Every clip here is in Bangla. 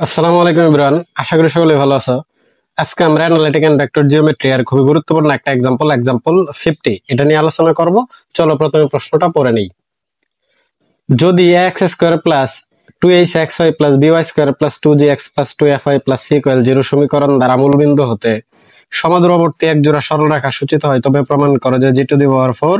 আসসালামু আলাইকুম ইমরান, আশা করি সকলে ভালো আছো। আজকে আমরা অ্যানালিটিক এন্ড ভেক্টর জিওমেট্রি এর খুবই গুরুত্বপূর্ণ একটা এক্সাম্পল 50 এটা নিয়ে আলোচনা করব। চলো প্রথমে প্রশ্নটা পড়ে নেই। যদি x square plus 2hxy plus by square plus 2gx plus 2fy plus c equal 0 সমীকরণ দ্বারা মূলবিন্দু হতে সমদূরবর্তী এক জোড়া সরলরেখা সূচিত হয়, তবে প্রমাণ করো যে g to the power 4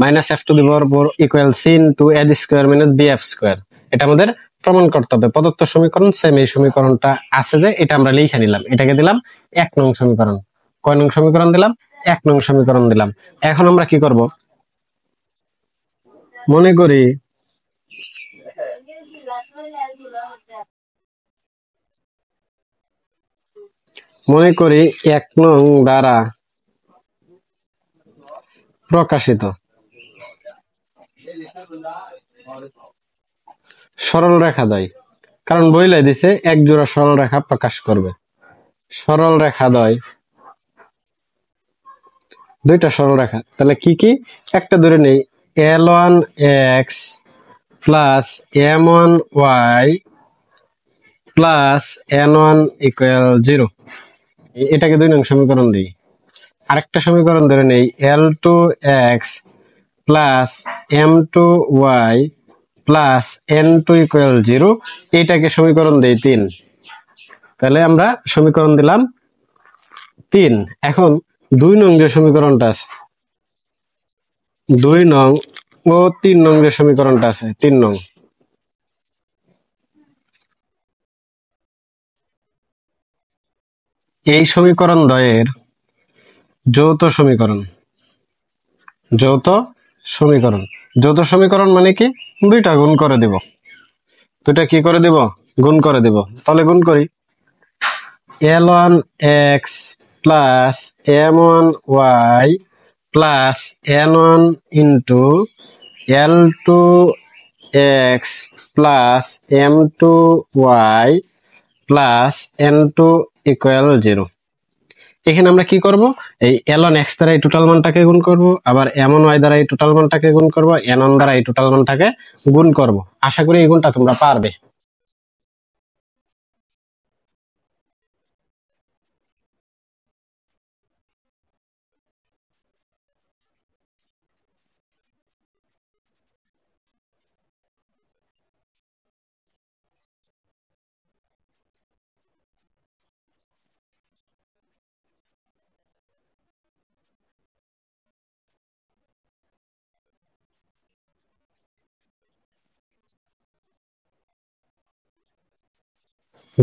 minus f to the power 4 equal c into a square minus bf square. এটা আমাদের প্রমাণ করতে হবে। প্রদত্ত সমীকরণ সেম, এই সমীকরণটা আছে যে এটা আমরা লিখে নিলাম, এটাকে দিলাম 1 নং সমীকরণ। কয় নং সমীকরণ দিলাম? 1 নং সমীকরণ দিলাম। এখন আমরা কি করব? মনে করি মনে করি 1 নং দ্বারা প্রকাশিত সরল রেখা দ্বয়, কারণ বইলাই দিছে এক জোড়া সরল রেখা প্রকাশ করবে। সরল রেখা দ্বয় দুইটা সরল রেখা, তাহলে কি কি? একটা ধরে নেই L1x plus M1y plus N1 equal 0, এটাকে 2 নং সমীকরণ দিই। আরেকটা সমীকরণ ধরে নেই L2x plus M2y plus N2 equal 0, এইটাকে সমীকরণ দেই 3। তাহলে আমরা সমীকরণ দিলাম 3। এখন 2 নং যে সমীকরণটা আছে, 2 নং ও 3 নং যে সমীকরণটা আছে, 3 নং, এই সমীকরণ দ্বয়ের যৌথ সমীকরণ। যৌথ সমীকরণ, যৌথ সমীকরণ মানে কি? দুইটা গুণ করে দিব। দুইটা কি করে দিব? গুণ করে দিব। তাহলে গুণ করি। L1x plus M1y plus N1 into L2x plus M2y plus N2 equal 0। এখানে আমরা কি করব? এই L1x দ্বারা এই টোটাল মানটাকে গুণ করব, আবার M1y দ্বারা এই টোটাল মানটাকে গুণ করব, N1 দ্বারা এই টোটাল মানটাকে গুণ করব। আশা করি এই গুণটা তোমরা পারবে।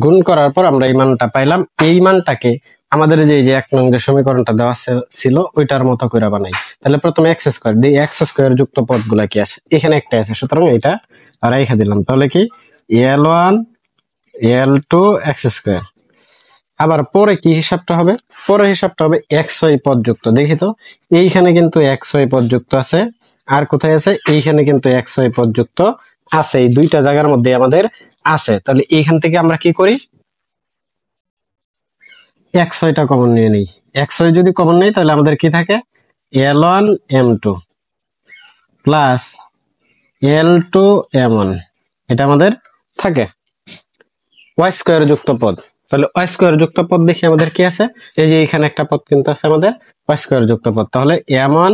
গুণ করার পর আমরা এই মানটা পাইলাম। এই মানটাকে আমাদের যে 1 নং যে সমীকরণটা দেওয়া ছিল ওইটার মতো করে বানাই। তাহলে প্রথমে এক্স স্কোয়ার দিই। এক্স স্কোয়ার যুক্ত পদগুলা কি আছে? এখানে একটা আছে, সুতরাং এটা রেখে দিলাম। তাহলে কি L1 L2 এক্স স্কোয়ার। আবার পরে কি হিসাবটা হবে? পরের হিসাবটা হবে xy পদ যুক্ত। দেখি তো, এইখানে কিন্তু xy পদ যুক্ত আছে, আর কোথায় আছে? এইখানে কিন্তু xy পদ যুক্ত আছে। এই দুইটা জায়গার মধ্যে আমাদের আছে। তাহলে এইখান থেকে আমরা কি করি? xyটা কমন নিয়ে নেই। xy যদি কমন নেই তাহলে আমাদের কি থাকে? L1 M2 plus L2 M1, এটা আমাদের থাকে। y স্কয়ার যুক্ত পদ, তাহলে y স্কয়ার যুক্ত পদ দেখি আমাদের কি আছে? এই যে এখানে একটা পদ কিন্তু আছে আমাদের y স্কয়ার যুক্ত পদ। তাহলে M1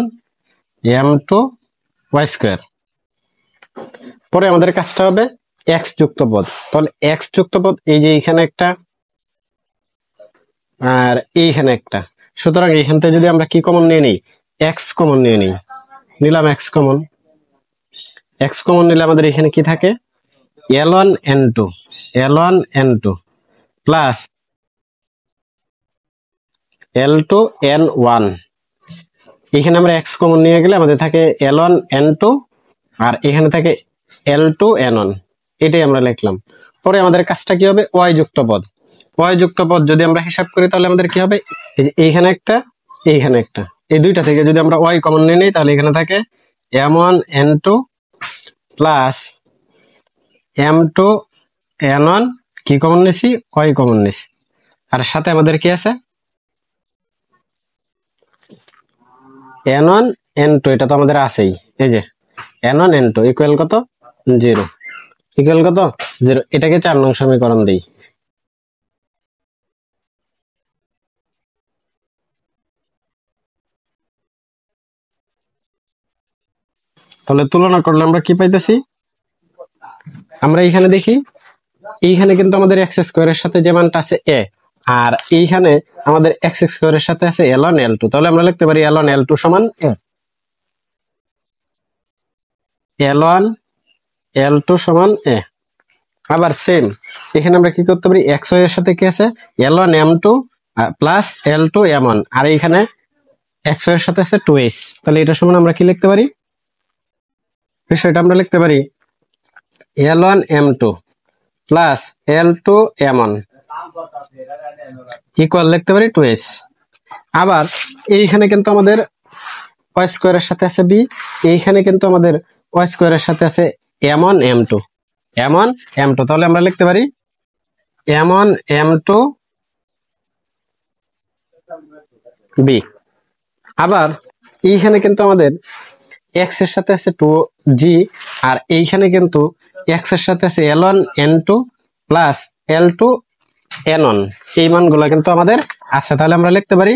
M2 y স্কয়ার। পরে আমাদের কাজটা হবে x যুক্ত পদ। তাহলে x যুক্ত পদ এই যে এখানে একটা আর এইখানে একটা, সুতরাং এইখান থেকে যদি আমরা কি কমন নিয়ে নিই? x কমন নিয়ে নিই। নিলাম x কমন। x কমন নিলে আমাদের এখানে কি থাকে? L1 N2 L1 N2 plus L2 N1। এখানে আমরা x কমন নিয়ে গেলে আমাদের থাকে L1 N2 আর এখানে থাকে L2 N1, এটাই আমরা লিখলাম। পরে আমাদের কাজটা কি হবে? y যুক্ত পদ। y যুক্ত পদ যদি আমরা হিসাব করি তাহলে আমাদের কি হবে? এই যে এইখানে একটা, এইখানে একটা, এই দুইটা থেকে যদি আমরা y কমন নিয়ে নিই তাহলে এখানে থাকে M1 N2 plus M2 N1, কি কমন নিছি? y কমন নিছি। আর সাথে আমাদের কি আছে? N1 N2, এটা তো আমাদের আছেই। এই যে N1 N2 ইকুয়াল কত? 0। ইকুয়াল কত? 0। এটাকে 4 নং সমীকরণ দিই। তাহলে তুলনা করলে আমরা কি পাইতেছি, আমরা এইখানে দেখি এইখানে কিন্তু আমাদের এক্স স্কোয়ারের সাথে যে মানটা আছে এ, আর এইখানে আমাদের এক্স স্কোয়ারের সাথে আছে এল1 এল2, তাহলে আমরা লিখতে পারি এল1 এল2 সমান এ, এল1 এল2 সমান এ। আবার সেম এখানে আমরা কি করতে পারি, এক্স এর সাথে কি আছে এল1 এম2 প্লাস এল2 এম1, আর এইখানে এক্স এর সাথে আছে 2h, তাহলে এটা সমান আমরা কি লিখতে পারি, বিষয়টা আমরা লিখতে পারি এল1 এম2 প্লাস এল2 এম1 ইকুয়াল লিখতে পারি 2h। আবার এইখানে কিন্তু আমাদের ওয়াই স্কোয়ারের সাথে আছে বি, এইখানে কিন্তু আমাদের ওয়াই স্কোয়ারের সাথে আছে এম1 এম2, এম1 এম2, তাহলে আমরা লিখতে পারি এম1 এম2 বি। আবার এইখানে কিন্তু আমাদের এক্স এর সাথে আছে 2g, আর এইখানে কিন্তু এক্স এর সাথে আছে এল1 এন2 প্লাস এল2 এন1, এই মানগুলো কিন্তু আমাদের আছে, তাহলে আমরা লিখতে পারি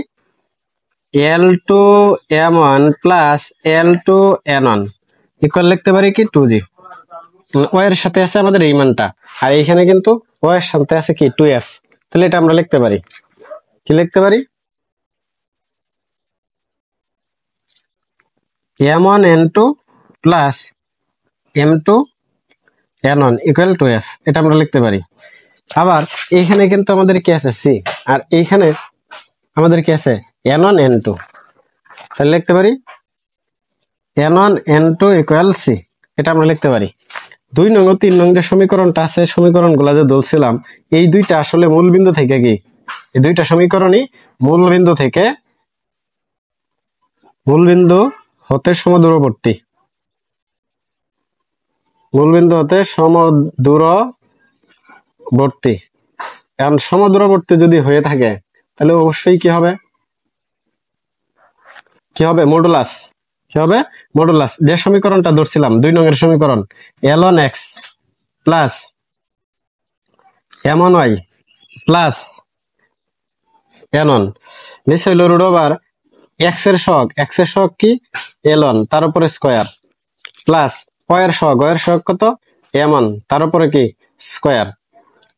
এল2 এম1 প্লাস এল2 এন1 ইকুয়াল লিখতে পারি কি 2g। ওয়াই এর সাথে আছে আমাদের এই মানটা, আর এইখানে কিন্তু ওয়াই এর সাথে আছে কি 2f, তাহলে এটা আমরা লিখতে পারি কি লিখতে পারি m1 n2 plus m2 n1 equal 2f, এটা আমরা লিখতে পারি। আবার এইখানে কিন্তু আমাদের কি আছে c, আর এইখানে আমাদের কি আছে n1 n2, তাহলে লিখতে পারি n1 n2 ইকুয়াল c, এটা আমরা লিখতে পারি। 2 নং ও 3 নং যে সমীকরণটা আছে, সমীকরণগুলো যে বলছিলাম, এই দুইটা আসলে মূলবিন্দু থেকে কি, এই দুইটা সমীকরণই মূলবিন্দু থেকে মূলবিন্দু হতে সমদূরবর্তী, মূলবিন্দু হতে সমদূরবর্তী। এখন সমদূরবর্তী যদি হয়ে থাকে তাহলে অবশ্যই কি হবে, কি হবে মডুলাস, কি হবে মডুলাস। যে সমীকরণটা ধরছিলাম 2 নং এর সমীকরণ l1x plus m1y plus n1 নিচে হইল রুট ওভার x এর সহগ কি l1 তার উপরে স্কয়ার প্লাস y এর সহগ কত m1 তার উপরে কি স্কয়ার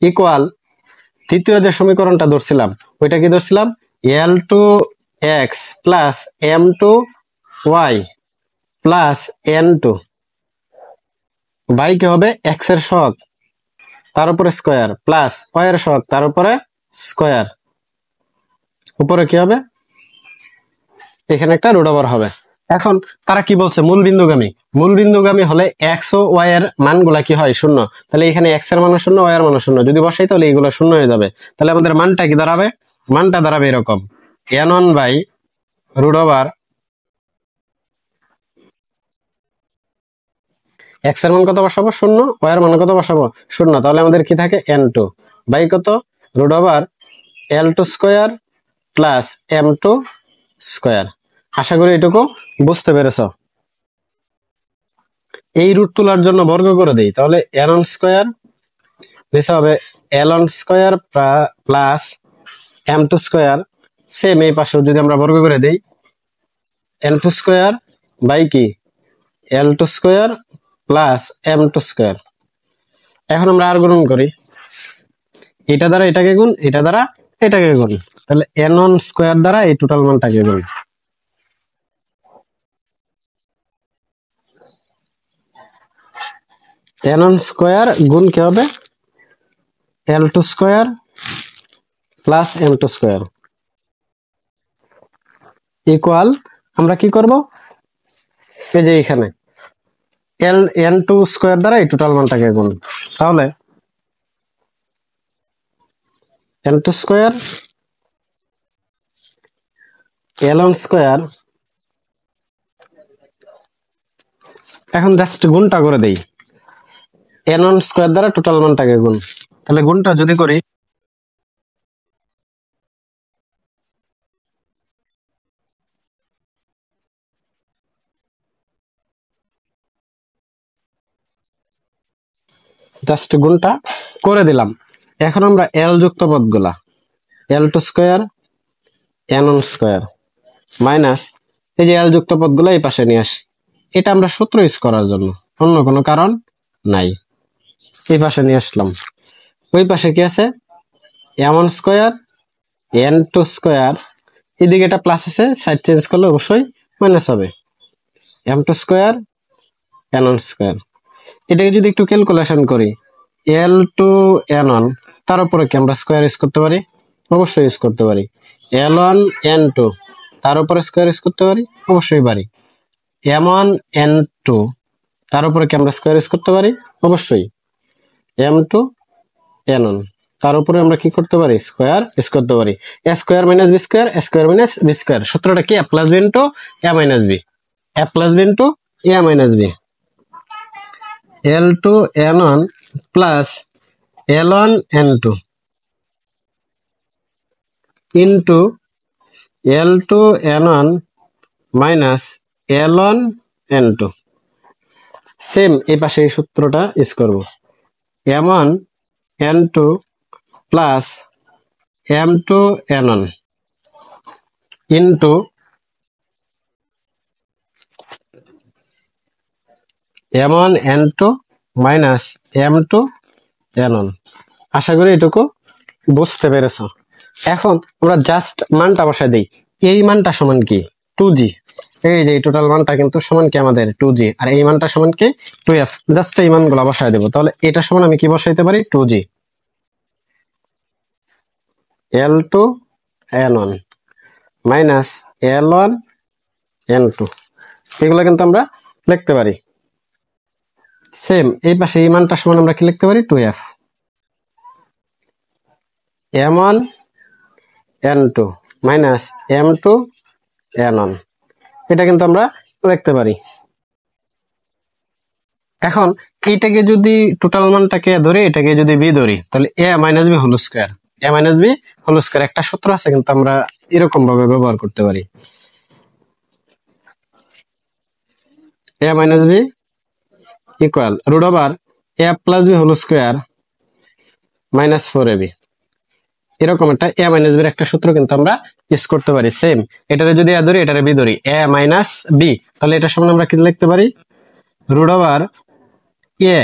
ইকুয়াল তৃতীয় যে সমীকরণটা ধরছিলাম ওইটা কি ধরছিলাম l2x plus m2y plus n2 by কি হবে x এর সহগ তার উপরে স্কয়ার প্লাস y এর সহগ তার উপরে স্কয়ার, উপরে কি হবে এখানে একটা রুট ওভার হবে। এখন তারা কি বলছে মূলবিন্দুগামী হলে x ও y এর মানগুলা কি হয় শূন্য, তাহলে এখানে x এর মান শূন্য y এর মান শূন্য, যদি বসাই তাহলে এগুলো শূন্য হয়ে যাবে। তাহলে আমাদের মানটা কি দাঁড়াবে, মানটা দাঁড়াবে এরকম n1 by root over x এর মান কত বসাবো শূন্য, y এর মান কত বসাবো শূন্য, তাহলে আমাদের কি থাকে n2 বাই কত root over l2 square plus m2 square. আশা করি এটুকু বুঝতে পেরেছ। এই রুট তোলার জন্য বর্গ করে দেই, তাহলে n1 স্কয়ার নিচে হবে l1 square plus m2 square, same এই পাশে যদি আমরা বর্গ করে দেই n2 স্কয়ার বাই কি l2 square plus m2 square. এখন আমরা আর গুণন করি, এটা দ্বারা এটাকে গুণ, এটা দ্বারা এটাকে গুণ, তাহলে n1 স্কয়ার দ্বারা এই টোটাল মানটাকে গুণ। n1 স্কয়ার গুণ কি হবে l2 square plus m2 square equal আমরা কি করব, এই যে এখানে n2 স্কয়ার দ্বারা এই টোটাল মানটাকে গুণ, তাহলে n2 স্কয়ার l1 স্কয়ার, এখন জাস্ট গুণটা করে দেই n1 স্কয়ার দ্বারা টোটাল মানটাকে গুণ, তাহলে গুণটা যদি করি জাস্ট গুণটা করে দিলাম। এখন আমরা l যুক্ত পদগুলা l2 square n1 square minus এই যে l যুক্ত পদগুলো এই পাশে নিয়ে আসি, এটা আমরা সূত্র ইউজ করার জন্য, অন্য কোনো কারণ নাই। এই পাশে নিয়ে আসলাম। ওই পাশে কি আছে, m1 স্কয়ার n2 স্কয়ার, এদিকে এটা প্লাস আছে, সাইড চেঞ্জ করলে অবশ্যই মাইনাস হবে, m2 স্কয়ার n1 স্কয়ার। এটাকে যদি একটু ক্যালকুলেশন করি, l2 n1, তার উপরে কি আমরা স্কয়ার ইউজ করতে পারি? অবশ্যই ইউজ করতে পারি। l1 n2, তার উপরে স্কয়ার ইউজ করতে পারি? অবশ্যই পারি। m1 n2, তার উপরে কি আমরা স্কয়ার ইউজ করতে পারি? অবশ্যই। m2 n1, তার উপরে আমরা কি করতে পারি? স্কয়ার ইউজ করতে পারি। a square minus B square, a square minus B square. সূত্রটা কি? a plus B into a minus B, a plus B into a minus B. l2 n1 plus l1 n2 into l2 n1 minus l1 n2। Same এই পাশে এই সূত্রটা ইউজ করব, m1 n2 plus m2 n1 into m1 n2 minus m2 n1। আশা করি এটুকু বুঝতে পেরেছ। এখন আমরা জাস্ট মানটা বসাই দিই। এই মানটা সমান কি? 2g। এই যে টোটাল মানটা কিন্তু সমান কি আমাদের? 2g। আর এই মানটা সমান কি? 2f। জাস্ট এই মানগুলো বসাই দেবো। তাহলে এটা সমান আমি কি বসাইতে পারি? 2g l2 n1 minus l1 n2, এগুলো কিন্তু আমরা লিখতে পারি। সেম এই পাশে এই মানটা সমান আমরা কি লিখতে পারি? 2f m1 n2 minus m2 n1, এটা কিন্তু আমরা লিখতে পারি। এখন এইটাকে যদি টোটাল মানটাকে ধরি, এটাকে যদি বি ধরি, তাহলে a minus B whole square, a minus B whole square. একটা সূত্র আছে কিন্তু আমরা এরকম ভাবে ব্যবহার করতে পারি, a minus B equal root over a plus B whole square minus 4ab। এরকম একটা a মাইনাস বি এর একটা সূত্র কিন্তু আমরা ইউজ করতে পারি। সেম এটারে যদি a ধরি, এটারে বি ধরি, a মাইনাস বি, তাহলে এটা সমান আমরা কি লিখতে পারি? Root over a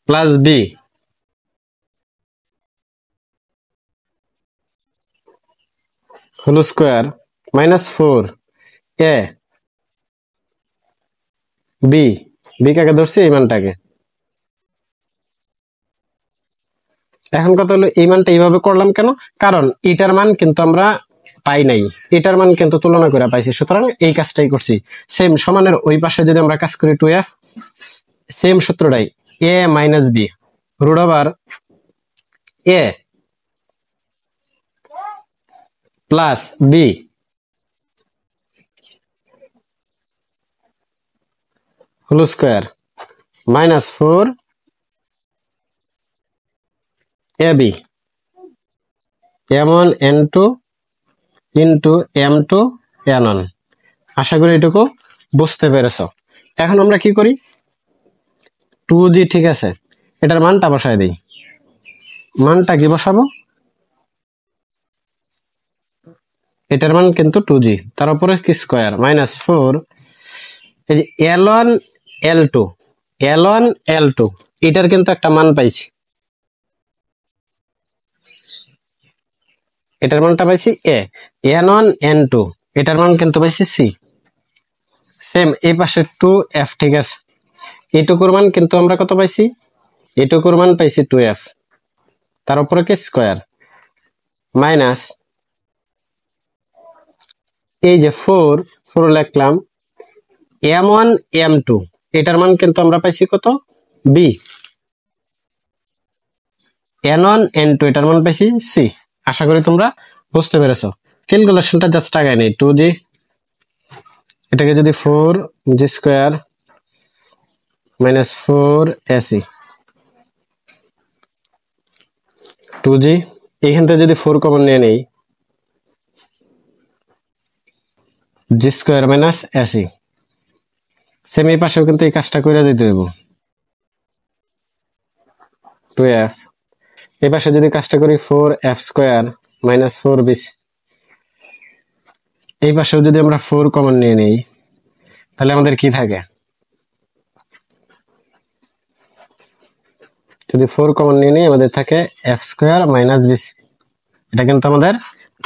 plus B whole square minus 4a B, B কাকে ধরছি? এই মানটাকে। এখন কথা হলো এই মানটা এইভাবে করলাম কেন? কারণ এটার মান কিন্তু আমরা পাই নাই, এটার মান কিন্তু তুলনা করে পাইছি, সুতরাং এই কাজটাই করছি। সেম সমানের ওই পাশে যদি আমরা কাজ করি 2f, সেম সূত্রটাই, a minus B root over a plus B whole square minus 4ab m1 n2 into m2 n1। আশা করি এটুকু বুঝতে পেরেছ। এখন আমরা কি করি? 2g, ঠিক আছে, এটার মানটা বসায় দিই। মানটা কি বসাবো? এটার মান কিন্তু 2g, তার উপরে কি স্কয়ার মাইনাস 4, এই যে l1 l2 l1 l2, এটার কিন্তু একটা মান পাইছি, এটার মানটা পাইছি a, n1 n2, এটার মান কিন্তু পাইছি c। সেম এই পাশে 2f, ঠিক আছে, এইটুকুর মান কিন্তু আমরা কত পাইছি? এইটুকুর মান পাইছি 2f, তার উপরে কি স্কয়ার মাইনাস এই যে 4 লিখলাম, m1 m2, এটার মান কিন্তু আমরা পাইছি কত? b, n1 n2, এটার মান পাইছি c। আশা করি তোমরা বুঝতে পেরেছো। ক্যালকুলেশনটা জাস্ট আগায় নেই, 2g, এটাকে যদি 4g square minus 4ac 2g, এইখান থেকে যদি 4 কমন নিয়ে নেই, g square minus ac। Same এই পাশেও কিন্তু এই কাজটা করে দিতে হইব, 2f, এই পাশে যদি কাজটা করি 4f স্কয়ার মাইনাস 4b, এই পাশেও যদি আমরা 4 কমন নিয়ে নেই তাহলে আমাদের কি থাকে? যদি 4 কমন নিয়ে নিই আমাদের থাকে f স্কয়ার মাইনাস bc, এটা কিন্তু আমাদের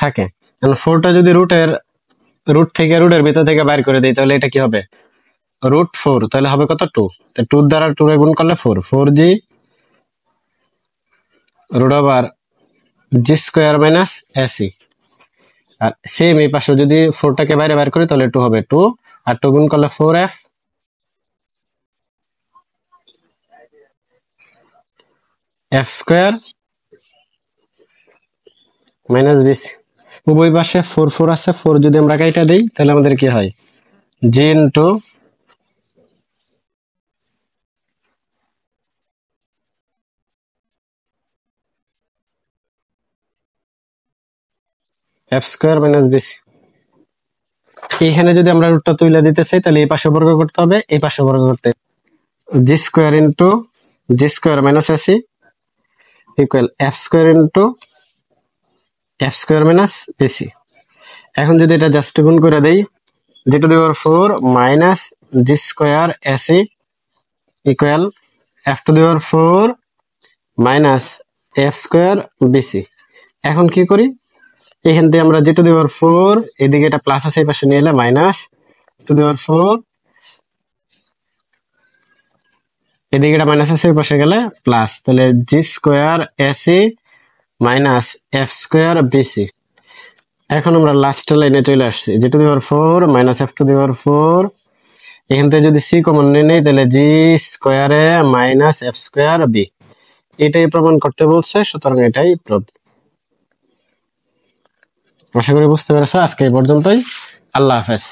থাকে। এখন 4টা যদি রুট থেকে রুটের ভিতর থেকে বাইর করে দেই তাহলে এটা কি হবে? √4, তাহলে হবে কত? 2। তো 2 দ্বারা 2 এ গুণ করলে 4, 4g root over g square minus ac। আর সেম এই পাশে যদি 4টাকে বাইরে বাইর করি তাহলে 2 হবে, 2 আর 2 গুণ করলে 4f f square minus bc। উভয় পাশে 4 4 আছে, 4 যদি আমরা কাইটা দেই তাহলে আমাদের কি হয়? g into f square minus bc। এখানে যদি আমরা রুটটা তুলে দিতে চাই তাহলে এই পাশে বর্গ করতে হবে, এই পাশে বর্গ করতে g square into g square minus ac equal f square into f square minus bc। এখন যদি এটা জাস্ট গুণ করে দেই, g to the power 4 minus g square ac equal f to the power 4 minus f square bc। এখন কি করি, এখান থেকে আমরা g টু দি পাওয়ার 4 এদিকে এটা প্লাস আছে এই পাশে নিয়ে এলে মাইনাস টু দি পাওয়ার 4, এদিকে এটা মাইনাস আছে এই পাশে গেলে প্লাস, তাহলে g square ac minus f square bc। এখন আমরা লাস্ট লাইনে চলে আসছি, g to the power 4 minus f to the power 4, এখান থেকে যদি c কমন নিয়ে নেই তাহলে g স্কয়ারে মাইনাস f স্কয়ার b। এটাই প্রমাণ করতে বলছে, সুতরাং এটাই প্রুফ। আশা করি বুঝতে পেরেছো। আজকে এই পর্যন্তই, আল্লাহ হাফেজ।